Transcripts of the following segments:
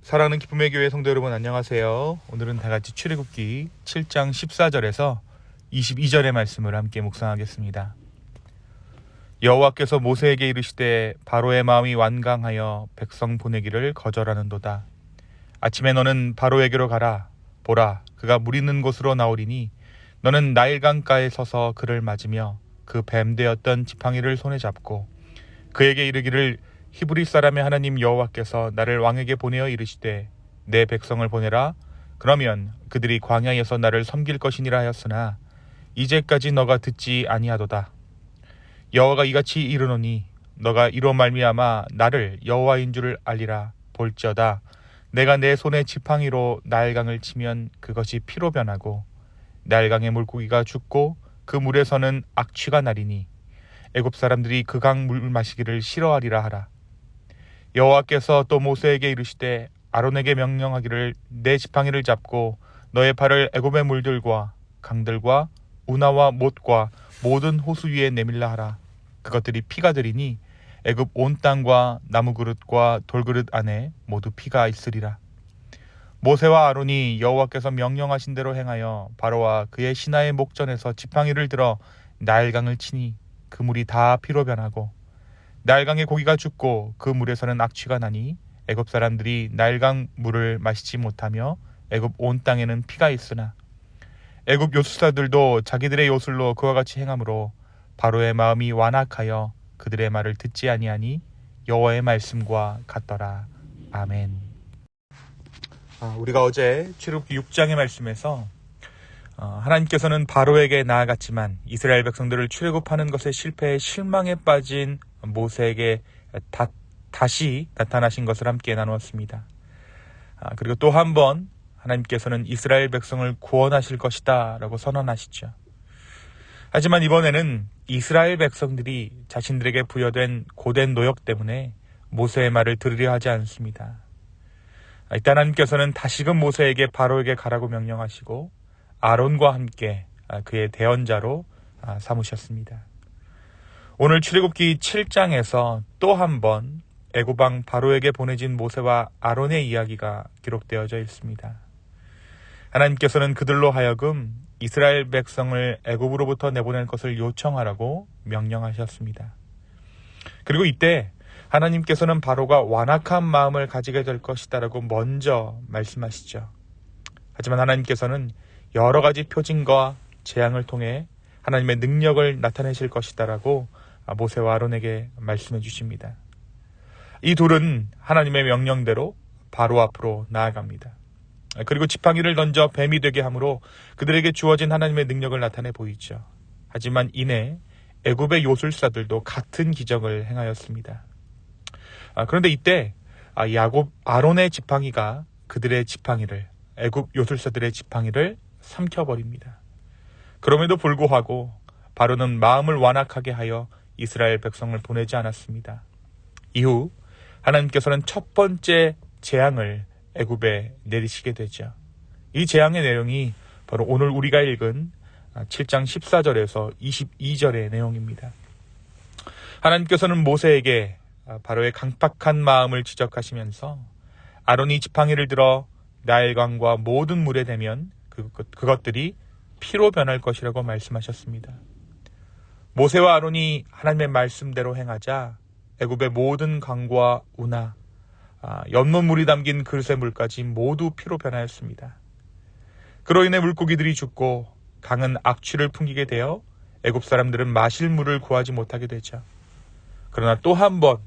사랑하는 기쁨의 교회 성도 여러분, 안녕하세요. 오늘은 다같이 출애굽기 7장 14절에서 22절의 말씀을 함께 묵상하겠습니다. 여호와께서 모세에게 이르시되 바로의 마음이 완강하여 백성 보내기를 거절하는도다. 아침에 너는 바로에게로 가라. 보라, 그가 물 있는 곳으로 나오리니 너는 나일강가에 서서 그를 맞으며 그 뱀 되었던 지팡이를 손에 잡고 그에게 이르기를 히브리 사람의 하나님 여호와께서 나를 왕에게 보내어 이르시되 내 백성을 보내라. 그러면 그들이 광야에서 나를 섬길 것이니라 하였으나 이제까지 너가 듣지 아니하도다. 여호와가 이같이 이르노니 너가 이로 말미암아 나를 여호와인 줄을 알리라. 볼지어다 내가 내 손에 지팡이로 나일강을 치면 그것이 피로 변하고 나일강의 물고기가 죽고 그 물에서는 악취가 나리니 애굽 사람들이 그 강 물 마시기를 싫어하리라 하라. 여호와께서 또 모세에게 이르시되 아론에게 명령하기를 내 지팡이를 잡고 너의 팔을 애굽의 물들과 강들과 운하와 못과 모든 호수 위에 내밀라 하라. 그것들이 피가 되리니 애굽 온 땅과 나무 그릇과 돌그릇 안에 모두 피가 있으리라. 모세와 아론이 여호와께서 명령하신 대로 행하여 바로와 그의 신하의 목전에서 지팡이를 들어 나일강을 치니 그 물이 다 피로 변하고 나일강의 고기가 죽고 그 물에서는 악취가 나니 애굽 사람들이 나일강 물을 마시지 못하며 애굽 온 땅에는 피가 있으나 애굽 요술사들도 자기들의 요술로 그와 같이 행함으로 바로의 마음이 완악하여 그들의 말을 듣지 아니하니 여호와의 말씀과 같더라. 아멘. 우리가 어제 출애굽기 6장의 말씀에서 하나님께서는 바로에게 나아갔지만 이스라엘 백성들을 출애굽하는 것에 실패해 실망에 빠진 모세에게 다시 나타나신 것을 함께 나누었습니다. 그리고 또 한 번 하나님께서는 이스라엘 백성을 구원하실 것이다 라고 선언하시죠. 하지만 이번에는 이스라엘 백성들이 자신들에게 부여된 고된 노역 때문에 모세의 말을 들으려 하지 않습니다. 이때 하나님께서는 다시금 모세에게 바로에게 가라고 명령하시고 아론과 함께 그의 대언자로 삼으셨습니다. 오늘 출애굽기 7장에서 또 한 번 애굽 왕 바로에게 보내진 모세와 아론의 이야기가 기록되어져 있습니다. 하나님께서는 그들로 하여금 이스라엘 백성을 애굽으로부터 내보낼 것을 요청하라고 명령하셨습니다. 그리고 이때 하나님께서는 바로가 완악한 마음을 가지게 될 것이다라고 먼저 말씀하시죠. 하지만 하나님께서는 여러 가지 표징과 재앙을 통해 하나님의 능력을 나타내실 것이다라고 모세와 아론에게 말씀해 주십니다. 이 둘은 하나님의 명령대로 바로 앞으로 나아갑니다. 그리고 지팡이를 던져 뱀이 되게 함으로 그들에게 주어진 하나님의 능력을 나타내 보이죠. 하지만 이내 애굽의 요술사들도 같은 기적을 행하였습니다. 그런데 이때 아론의 지팡이가 그들의 지팡이를, 애굽 요술사들의 지팡이를 삼켜버립니다. 그럼에도 불구하고 바로는 마음을 완악하게 하여 이스라엘 백성을 보내지 않았습니다. 이후 하나님께서는 첫 번째 재앙을 애굽에 내리시게 되죠. 이 재앙의 내용이 바로 오늘 우리가 읽은 7장 14절에서 22절의 내용입니다. 하나님께서는 모세에게 바로의 강팍한 마음을 지적하시면서 아론이 지팡이를 들어 나일강과 모든 물에 대면 그것들이 피로 변할 것이라고 말씀하셨습니다. 모세와 아론이 하나님의 말씀대로 행하자 애굽의 모든 강과 운하, 연못물이 담긴 그릇의 물까지 모두 피로 변하였습니다. 그로 인해 물고기들이 죽고 강은 악취를 풍기게 되어 애굽 사람들은 마실 물을 구하지 못하게 되죠. 그러나 또 한 번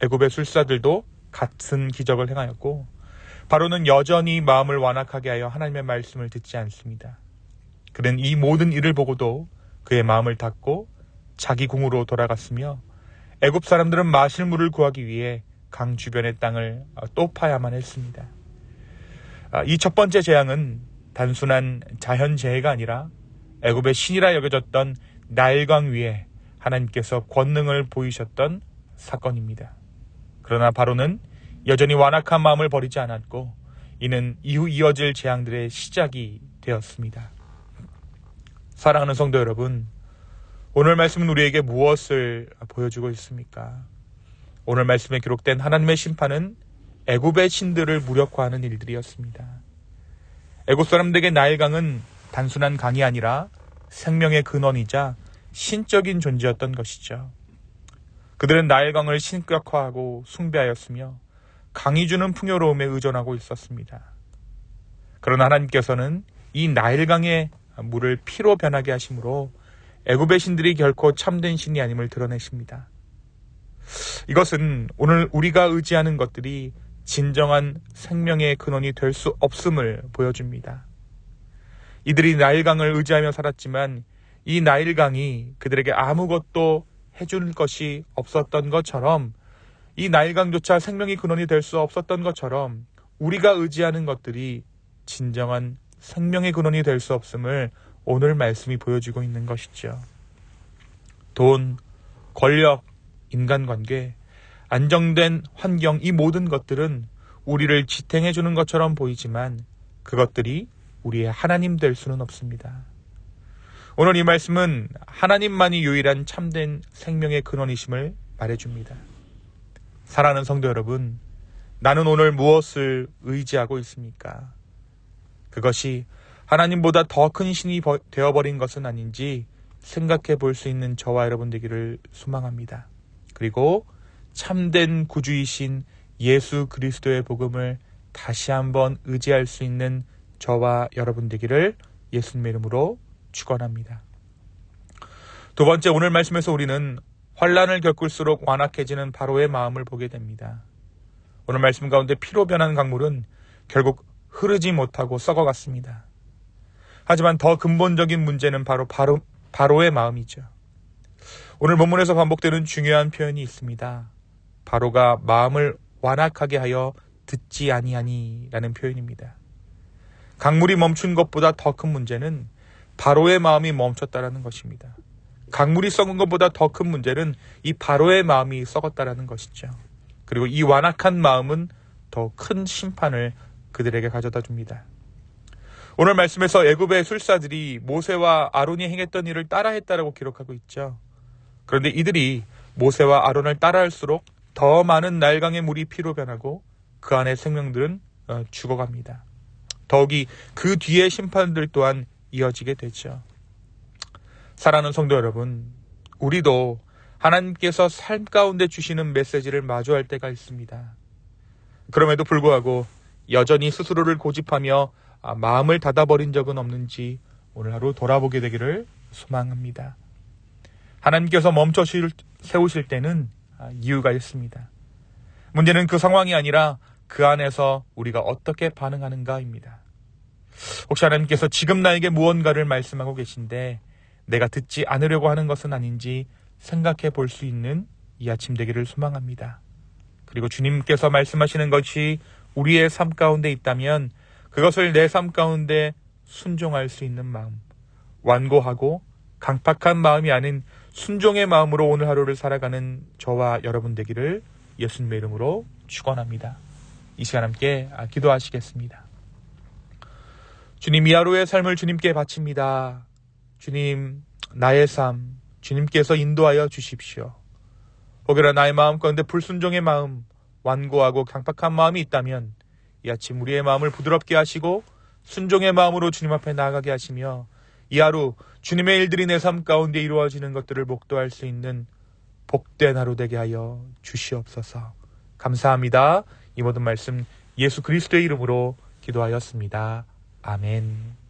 애굽의 술사들도 같은 기적을 행하였고 바로는 여전히 마음을 완악하게 하여 하나님의 말씀을 듣지 않습니다. 그는 이 모든 일을 보고도 그의 마음을 닫고 자기 궁으로 돌아갔으며 애굽 사람들은 마실 물을 구하기 위해 강 주변의 땅을 또 파야만 했습니다. 이 첫 번째 재앙은 단순한 자연재해가 아니라 애굽의 신이라 여겨졌던 나일강 위에 하나님께서 권능을 보이셨던 사건입니다. 그러나 바로는 여전히 완악한 마음을 버리지 않았고 이는 이후 이어질 재앙들의 시작이 되었습니다. 사랑하는 성도 여러분, 오늘 말씀은 우리에게 무엇을 보여주고 있습니까? 오늘 말씀에 기록된 하나님의 심판은 애굽의 신들을 무력화하는 일들이었습니다. 애굽 사람들에게 나일강은 단순한 강이 아니라 생명의 근원이자 신적인 존재였던 것이죠. 그들은 나일강을 신격화하고 숭배하였으며 강이 주는 풍요로움에 의존하고 있었습니다. 그러나 하나님께서는 이 나일강의 물을 피로 변하게 하심으로 애굽의 신들이 결코 참된 신이 아님을 드러내십니다. 이것은 오늘 우리가 의지하는 것들이 진정한 생명의 근원이 될 수 없음을 보여줍니다. 이들이 나일강을 의지하며 살았지만 이 나일강이 그들에게 아무것도 해줄 것이 없었던 것처럼, 이 나일강조차 생명의 근원이 될 수 없었던 것처럼 우리가 의지하는 것들이 진정한 생명의 근원이 될 수 없음을 오늘 말씀이 보여주고 있는 것이죠. 돈, 권력, 인간관계, 안정된 환경, 이 모든 것들은 우리를 지탱해 주는 것처럼 보이지만 그것들이 우리의 하나님 될 수는 없습니다. 오늘 이 말씀은 하나님만이 유일한 참된 생명의 근원이심을 말해줍니다. 사랑하는 성도 여러분, 나는 오늘 무엇을 의지하고 있습니까? 그것이 하나님보다 더 큰 신이 되어버린 것은 아닌지 생각해 볼 수 있는 저와 여러분 되기를 소망합니다. 그리고 참된 구주이신 예수 그리스도의 복음을 다시 한번 의지할 수 있는 저와 여러분 되기를 예수님의 이름으로 축원합니다. 두 번째, 오늘 말씀에서 우리는 환난을 겪을수록 완악해지는 바로의 마음을 보게 됩니다. 오늘 말씀 가운데 피로 변한 강물은 결국 흐르지 못하고 썩어갔습니다. 하지만 더 근본적인 문제는 바로의 마음이죠. 오늘 본문에서 반복되는 중요한 표현이 있습니다. 바로가 마음을 완악하게 하여 듣지 아니하니 라는 표현입니다. 강물이 멈춘 것보다 더 큰 문제는 바로의 마음이 멈췄다라는 것입니다. 강물이 썩은 것보다 더 큰 문제는 이 바로의 마음이 썩었다라는 것이죠. 그리고 이 완악한 마음은 더 큰 심판을 그들에게 가져다 줍니다. 오늘 말씀에서 애굽의 술사들이 모세와 아론이 행했던 일을 따라했다라고 기록하고 있죠. 그런데 이들이 모세와 아론을 따라할수록 더 많은 나일강의 물이 피로 변하고 그 안의 생명들은 죽어갑니다. 더욱이 그 뒤의 심판들 또한 이어지게 되죠. 사랑하는 성도 여러분, 우리도 하나님께서 삶 가운데 주시는 메시지를 마주할 때가 있습니다. 그럼에도 불구하고 여전히 스스로를 고집하며 마음을 닫아버린 적은 없는지 오늘 하루 돌아보게 되기를 소망합니다. 하나님께서 멈춰 세우실 때는 이유가 있습니다. 문제는 그 상황이 아니라 그 안에서 우리가 어떻게 반응하는가입니다. 혹시 하나님께서 지금 나에게 무언가를 말씀하고 계신데 내가 듣지 않으려고 하는 것은 아닌지 생각해 볼 수 있는 이 아침 되기를 소망합니다. 그리고 주님께서 말씀하시는 것이 우리의 삶 가운데 있다면 그것을 내 삶 가운데 순종할 수 있는 마음, 완고하고 강팍한 마음이 아닌 순종의 마음으로 오늘 하루를 살아가는 저와 여러분 되기를 예수님의 이름으로 축원합니다. 이 시간 함께 기도하시겠습니다. 주님, 이 하루의 삶을 주님께 바칩니다. 주님, 나의 삶 주님께서 인도하여 주십시오. 혹여나 나의 마음 가운데 불순종의 마음, 완고하고 강팍한 마음이 있다면 이 아침 우리의 마음을 부드럽게 하시고 순종의 마음으로 주님 앞에 나아가게 하시며 이 하루 주님의 일들이 내 삶 가운데 이루어지는 것들을 목도할 수 있는 복된 하루 되게 하여 주시옵소서. 감사합니다. 이 모든 말씀 예수 그리스도의 이름으로 기도하였습니다. 아멘.